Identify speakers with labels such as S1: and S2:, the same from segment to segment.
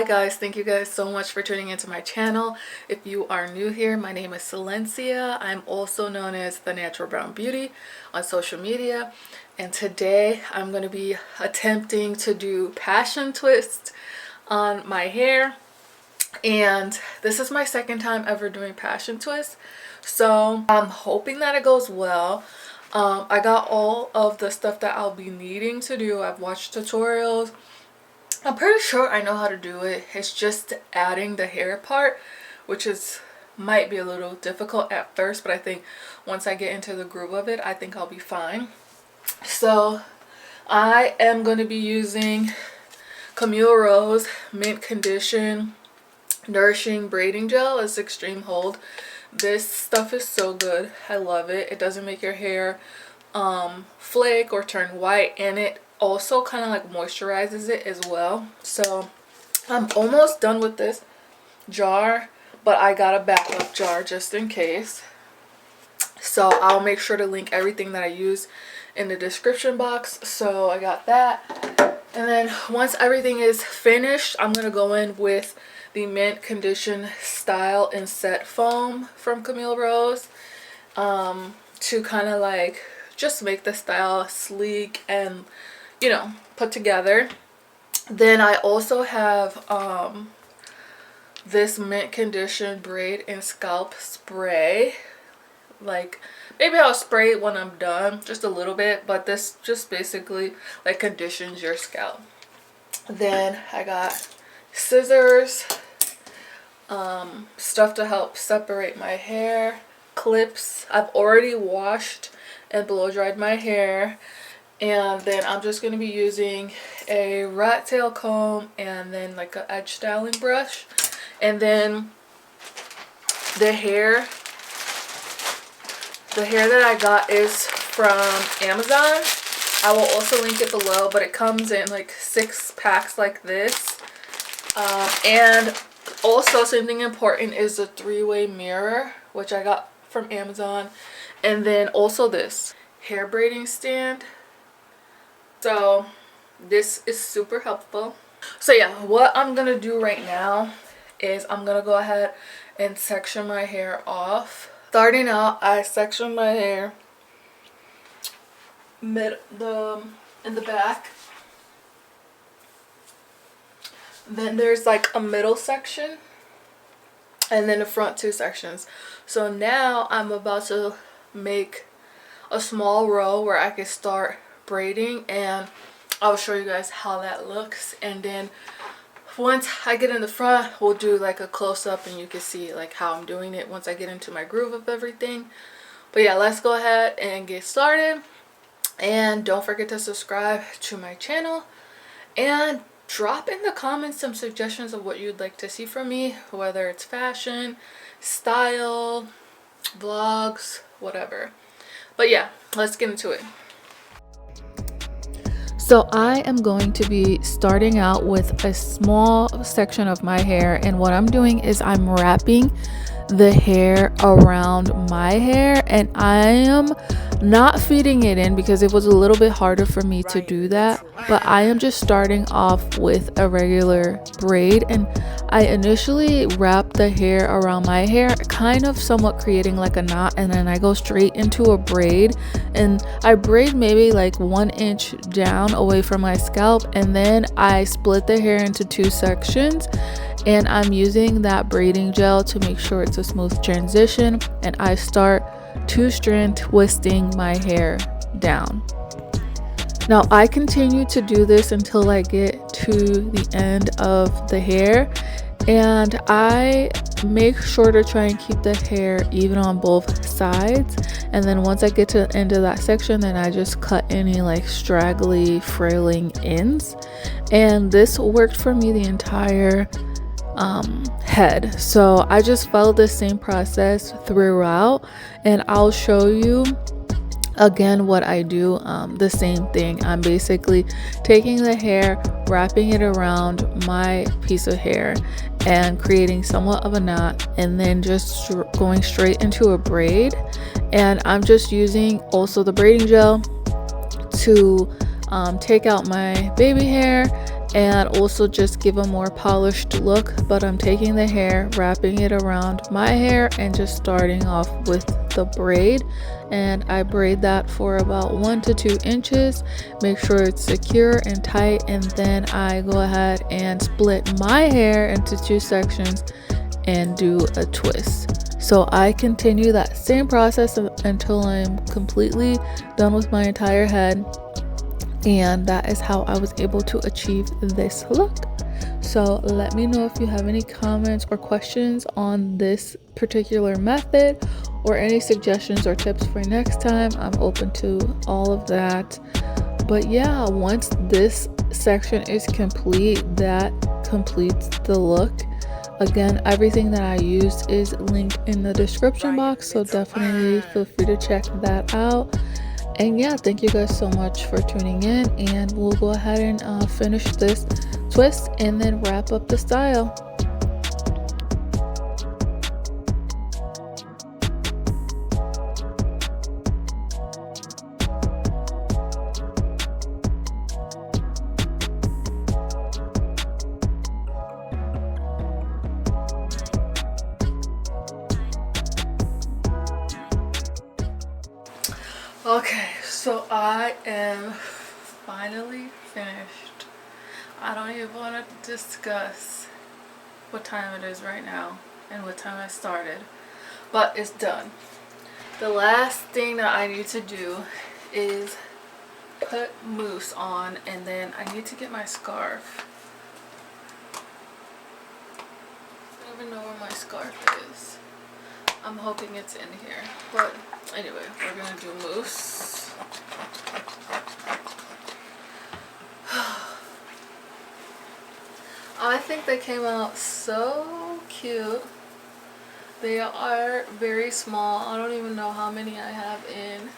S1: Hi guys, thank you guys so much for tuning into my channel. If you are new here, my name is Silencia. I'm also known as the Natural Brown Beauty on social media, and today I'm going to be attempting to do passion twists on my hair. And this is my second time ever doing passion twists, so I'm hoping that it goes well. I got all of the stuff that I'll be needing to do. I've watched tutorials. I'm pretty sure I know how to do it. It's just adding the hair part, which might be a little difficult at first, but I think once I get into the groove of it, I think I'll be fine. So I am going to be using Camille Rose Mint Condition Nourishing Braiding Gel. It's extreme hold. This stuff is so good. I love it. It doesn't make your hair flake or turn white, and it also kind of like moisturizes it as well. So I'm almost done with this jar, but I got a backup jar just in case. So I'll make sure to link everything that I use in the description box. So I got that, and then once everything is finished, I'm gonna go in with the Mint Condition Style and Set Foam from Camille Rose to kind of like just make the style sleek and, you know, put together. Then I also have this Mint Condition Braid and Scalp Spray. Like, maybe I'll spray it when I'm done, just a little bit, but this just basically like conditions your scalp. Then I got scissors, stuff to help separate my hair, clips. I've already washed and blow dried my hair, and then I'm just going to be using a rat tail comb and then like an edge styling brush. And then the hair that I got is from Amazon. I will also link it below, but it comes in like 6 packs like this. And also something important is the 3-way mirror, which I got from Amazon. And then also this hair braiding stand. So this is super helpful. So yeah, what I'm gonna do right now is I'm gonna go ahead and section my hair off. Starting out, I section my hair in the back. Then there's like a middle section, and then the front 2 sections. So now I'm about to make a small row where I can start braiding, and I'll show you guys how that looks. And then once I get in the front, we'll do like a close-up and you can see like how I'm doing it once I get into my groove of everything. But yeah, let's go ahead and get started. And don't forget to subscribe to my channel, and drop in the comments some suggestions of what you'd like to see from me, whether it's fashion, style, vlogs, whatever. But yeah, let's get into it. So I am going to be starting out with a small section of my hair, and what I'm doing is I'm wrapping the hair around my hair, and I am not feeding it in because it was a little bit harder for me to do that. But I am just starting off with a regular braid, and I initially wrap the hair around my hair, kind of somewhat creating like a knot, and then I go straight into a braid, and I braid maybe like 1 inch down away from my scalp, and then I split the hair into 2 sections, and I'm using that braiding gel to make sure it's a smooth transition, and I start 2-strand twisting my hair down. Now I continue to do this until I get to the end of the hair, and I make sure to try and keep the hair even on both sides. And then once I get to the end of that section, then I just cut any like straggly frailing ends, and this worked for me the entire head. So I just followed the same process throughout, and I'll show you again what I do. The same thing. I'm basically taking the hair, wrapping it around my piece of hair and creating somewhat of a knot, and then just going straight into a braid. And I'm just using also the braiding gel to take out my baby hair and also just give a more polished look. But I'm taking the hair, wrapping it around my hair, and just starting off with the braid. And I braid that for about 1 to 2 inches, make sure it's secure and tight, and then I go ahead and split my hair into 2 sections and do a twist. So I continue that same process until I'm completely done with my entire head, and that is how I was able to achieve this look. So let me know if you have any comments or questions on this particular method, or any suggestions or tips for next time. I'm open to all of that. But yeah, once this section is complete, that completes the look. Again, everything that I used is linked in the description box, so definitely feel free to check that out. And yeah, thank you guys so much for tuning in, and we'll go ahead and finish this twist and then wrap up the style. Okay, so I am finally finished. I don't even want to discuss what time it is right now and what time I started, but it's done. The last thing that I need to do is put mousse on, and then I need to get my scarf. I don't even know where my scarf is. I'm hoping it's in here, but anyway, we're gonna do mousse. I think they came out so cute. They are very small. I don't even know how many I have in.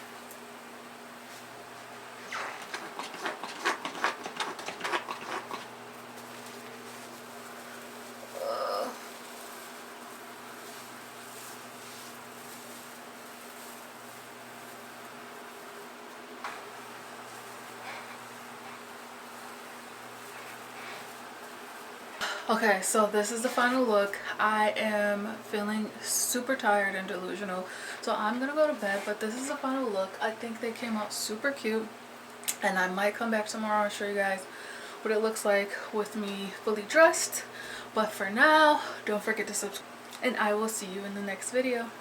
S1: Okay, so this is the final look. I am feeling super tired and delusional, so I'm gonna go to bed, but this is the final look. I think they came out super cute, and I might come back tomorrow and show you guys what it looks like with me fully dressed. But for now, don't forget to subscribe, and I will see you in the next video.